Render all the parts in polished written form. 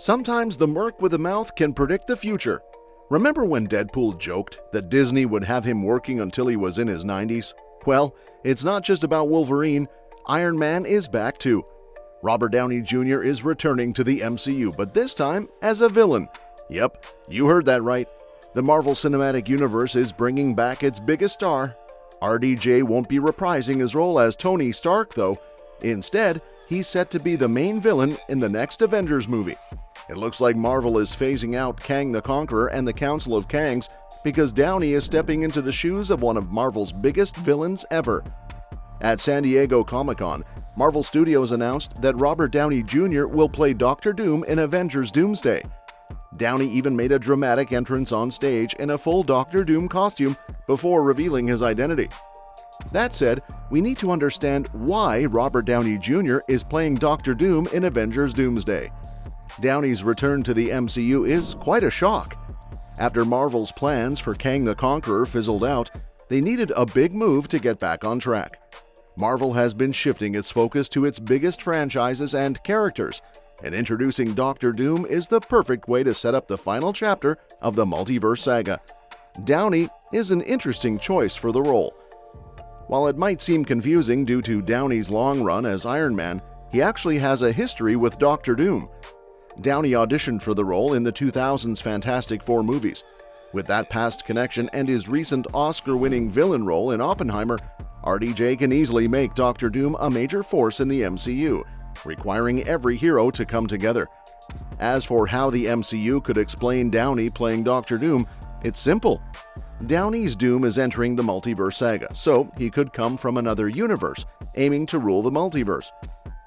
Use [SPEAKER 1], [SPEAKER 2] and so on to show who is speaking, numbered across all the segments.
[SPEAKER 1] Sometimes the merc with a mouth can predict the future. Remember when Deadpool joked that Disney would have him working until he was in his 90s? Well, it's not just about Wolverine. Iron Man is back too. Robert Downey Jr. is returning to the MCU, but this time as a villain. Yep, you heard that right. The Marvel Cinematic Universe is bringing back its biggest star. RDJ won't be reprising his role as Tony Stark, though. Instead, he's set to be the main villain in the next Avengers movie. It looks like Marvel is phasing out Kang the Conqueror and the Council of Kangs because Downey is stepping into the shoes of one of Marvel's biggest villains ever. At San Diego Comic-Con, Marvel Studios announced that Robert Downey Jr. will play Doctor Doom in Avengers Doomsday. Downey even made a dramatic entrance on stage in a full Doctor Doom costume before revealing his identity. That said, we need to understand why Robert Downey Jr. is playing Doctor Doom in Avengers Doomsday. Downey's return to the MCU is quite a shock. After Marvel's plans for Kang the Conqueror fizzled out, they needed a big move to get back on track. Marvel has been shifting its focus to its biggest franchises and characters, and introducing Doctor Doom is the perfect way to set up the final chapter of the multiverse saga. Downey is an interesting choice for the role. While it might seem confusing due to Downey's long run as Iron Man, he actually has a history with Doctor Doom. Downey auditioned for the role in the 2000s Fantastic Four movies. With that past connection and his recent Oscar-winning villain role in Oppenheimer, RDJ can easily make Doctor Doom a major force in the MCU, requiring every hero to come together. As for how the MCU could explain Downey playing Doctor Doom, it's simple. Downey's Doom is entering the multiverse saga, so he could come from another universe, aiming to rule the multiverse.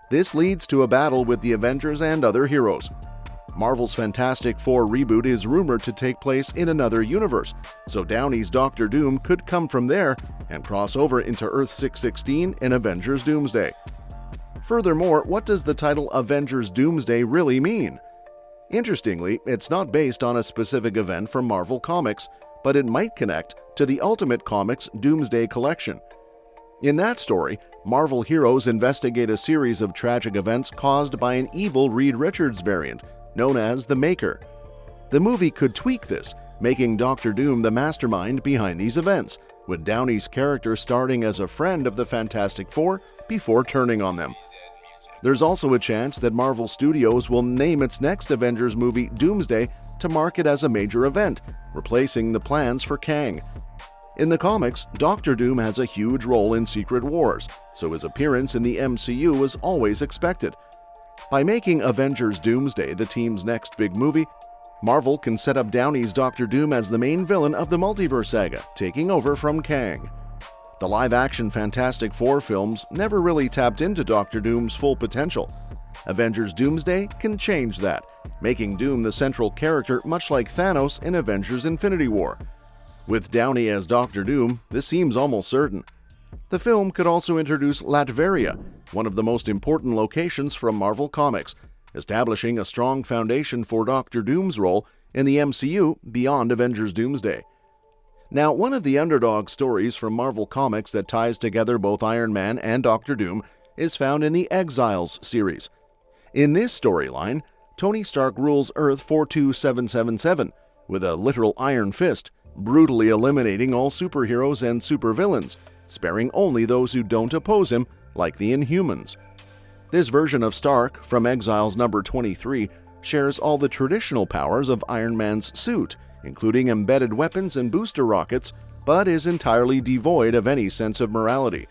[SPEAKER 1] This leads to a battle with the Avengers and other heroes. Marvel's Fantastic Four reboot is rumored to take place in another universe, so Downey's Doctor Doom could come from there and cross over into Earth 616 in Avengers Doomsday. Furthermore, what does the title Avengers Doomsday really mean? Interestingly, it's not based on a specific event from Marvel Comics, but it might connect to the Ultimate Comics Doomsday collection. In that story, Marvel heroes investigate a series of tragic events caused by an evil Reed Richards variant, known as the Maker. The movie could tweak this, making Doctor Doom the mastermind behind these events, with Downey's character starting as a friend of the Fantastic Four before turning on them. There's also a chance that Marvel Studios will name its next Avengers movie Doomsday to mark it as a major event, replacing the plans for Kang. In the comics, Doctor Doom has a huge role in Secret Wars, so his appearance in the MCU was always expected. By making Avengers Doomsday the team's next big movie, Marvel can set up Downey's Doctor Doom as the main villain of the multiverse saga, taking over from Kang. The live-action Fantastic Four films never really tapped into Doctor Doom's full potential. Avengers Doomsday can change that, making Doom the central character much like Thanos in Avengers Infinity War. With Downey as Doctor Doom, this seems almost certain. The film could also introduce Latveria, one of the most important locations from Marvel Comics, establishing a strong foundation for Doctor Doom's role in the MCU beyond Avengers Doomsday. Now, one of the underdog stories from Marvel Comics that ties together both Iron Man and Doctor Doom is found in the Exiles series. In this storyline, Tony Stark rules Earth 42777 with a literal iron fist, brutally eliminating all superheroes and supervillains, sparing only those who don't oppose him, like the Inhumans. This version of Stark, from Exiles number 23, shares all the traditional powers of Iron Man's suit, including embedded weapons and booster rockets, but is entirely devoid of any sense of morality.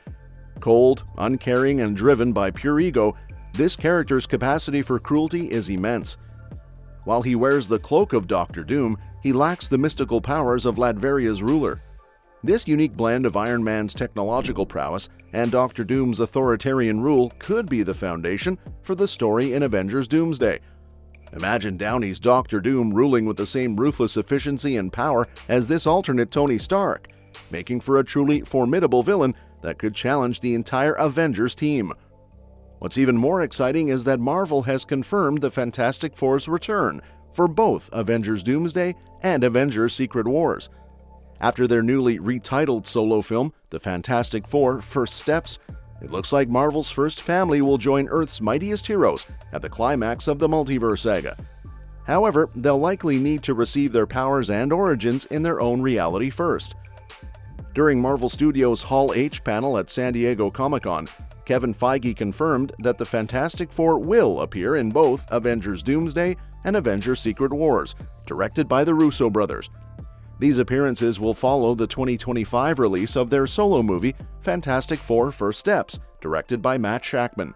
[SPEAKER 1] Cold, uncaring, and driven by pure ego, this character's capacity for cruelty is immense. While he wears the cloak of Doctor Doom, he lacks the mystical powers of Latveria's ruler. This unique blend of Iron Man's technological prowess and Doctor Doom's authoritarian rule could be the foundation for the story in Avengers Doomsday. Imagine Downey's Doctor Doom ruling with the same ruthless efficiency and power as this alternate Tony Stark, making for a truly formidable villain that could challenge the entire Avengers team. What's even more exciting is that Marvel has confirmed the Fantastic Four's return for both Avengers Doomsday and Avengers Secret Wars. After their newly retitled solo film, The Fantastic Four: First Steps, it looks like Marvel's first family will join Earth's mightiest heroes at the climax of the multiverse saga. However, they'll likely need to receive their powers and origins in their own reality first. During Marvel Studios' Hall H panel at San Diego Comic-Con, Kevin Feige confirmed that the Fantastic Four will appear in both Avengers Doomsday and Avengers Secret Wars, directed by the Russo brothers. These appearances will follow the 2025 release of their solo movie, Fantastic Four: First Steps, directed by Matt Shakman.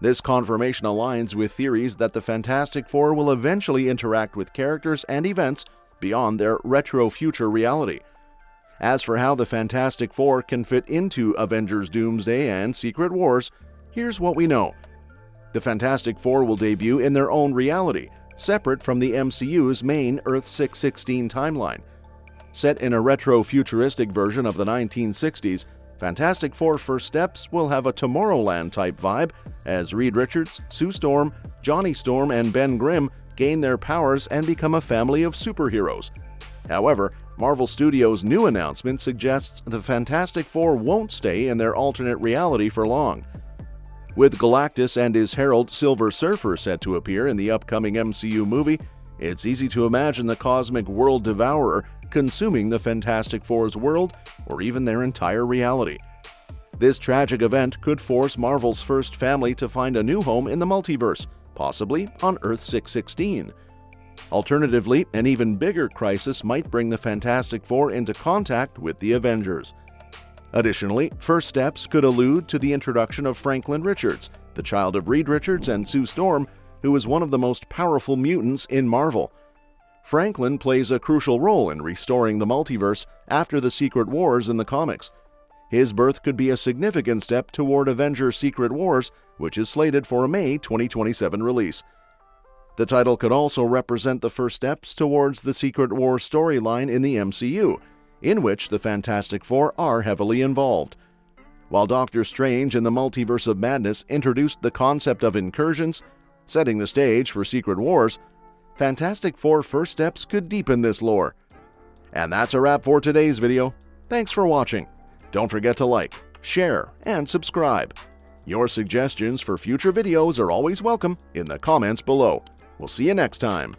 [SPEAKER 1] This confirmation aligns with theories that the Fantastic Four will eventually interact with characters and events beyond their retro-future reality. As for how the Fantastic Four can fit into Avengers Doomsday and Secret Wars, here's what we know. The Fantastic Four will debut in their own reality, separate from the MCU's main Earth 616 timeline. Set in a retro-futuristic version of the 1960s, Fantastic Four: First Steps will have a Tomorrowland-type vibe as Reed Richards, Sue Storm, Johnny Storm, and Ben Grimm gain their powers and become a family of superheroes. However, Marvel Studios' new announcement suggests the Fantastic Four won't stay in their alternate reality for long. With Galactus and his herald Silver Surfer set to appear in the upcoming MCU movie, it's easy to imagine the cosmic world devourer consuming the Fantastic Four's world or even their entire reality. This tragic event could force Marvel's first family to find a new home in the multiverse, possibly on Earth 616. Alternatively, an even bigger crisis might bring the Fantastic Four into contact with the Avengers. Additionally, First Steps could allude to the introduction of Franklin Richards, the child of Reed Richards and Sue Storm, who is one of the most powerful mutants in Marvel. Franklin plays a crucial role in restoring the multiverse after the Secret Wars in the comics. His birth could be a significant step toward Avengers Secret Wars, which is slated for a May 2027 release. The title could also represent the first steps towards the Secret Wars storyline in the MCU, in which the Fantastic Four are heavily involved. While Doctor Strange in the Multiverse of Madness introduced the concept of incursions, setting the stage for Secret Wars, Fantastic Four: First Steps could deepen this lore. And that's a wrap for today's video. Thanks for watching. Don't forget to like, share, and subscribe. Your suggestions for future videos are always welcome in the comments below. We'll see you next time.